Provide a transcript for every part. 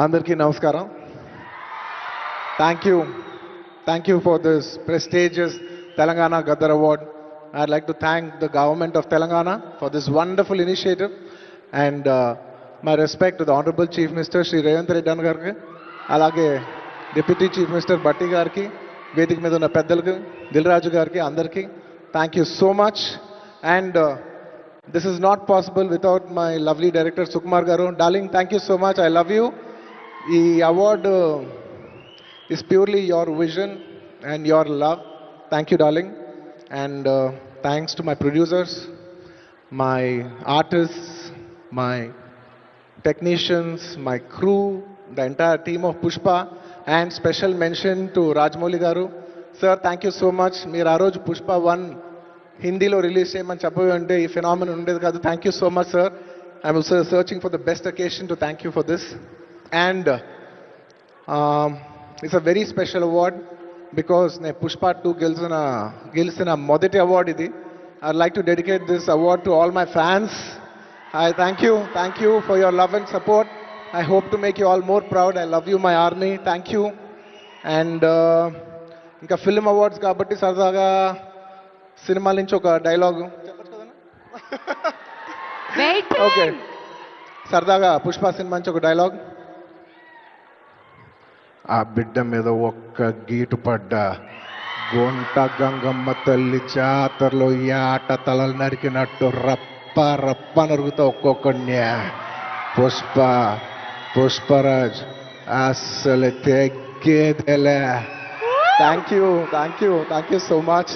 Andarki namaskaram. Thank you. Thank you for this prestigious Telangana Gaddar Award. I'd like to thank the government of Telangana for this wonderful initiative and my respect to the Honorable Chief Minister Shri Revanth Reddy Garki, alage Deputy Chief Minister Batti Garki, Vedik మీద ఉన్న పెద్దలకు దిల్రాజు గారికి అందరికీ thank you so much and this is not possible without my lovely director Sukumar garu. Darling, thank you so much. I love you. The award is purely your vision and your love. Thank you, darling. And thanks to my producers, my artists, my technicians, my crew, the entire team of Pushpa, and special mention to Rajamouli garu. Sir, thank you so much. Meer aa roju Pushpa 1 హిందీలో release చేయమని చెప్పవి అంటే ఈ phenomenon ఉండేది కాదు. Thank you so much sir. I'm also searching for the best occasion to thank you for this and it's a very special award because నేను పుష్ప 2 గెలిచిన మొదటి award ఇది. I'd like to dedicate this award to all my fans. I thank you for your love and support. I hope to make you all more proud. I love you my army. Thank you. And ఇంకా film awards కాబట్టి సరదాగా సినిమాల నుంచి ఒక dialogue చెప్పచ్చు కదా. Okay, సరదాగా Pushpa cinema నుంచి ఒక డైలాగ్. ఆ బిడ్డ మీద ఒక్క గీటు పడ్డ గొంట గంగమ్మ తల్లి జాతరలో ఈ ఆట తలలు నరికినట్టు రప్ప రప్ప నరుగుతా ఒక్కొక్కడిని. పుష్పరాజ్ అసలు తెగ్గేదేలే. Thank you so much.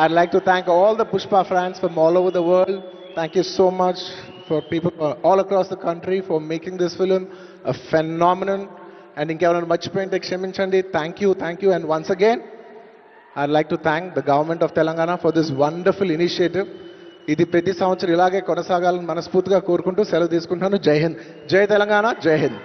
I'd like to thank all the Pushpa fans from all over the world. Thank you so much for people all across the country for making this film a phenomenon. And inkevarana marchipoyinte kshaminchandi. Thank you. And once again, I'd like to thank the government of Telangana for this wonderful initiative. Idi prati samvatsaram ilage konasagalani manaspurtiga korukunటూ సెలవు తీసుకుంటున్నాను. జై హింద్, జై తెలంగాణ, జై హింద్.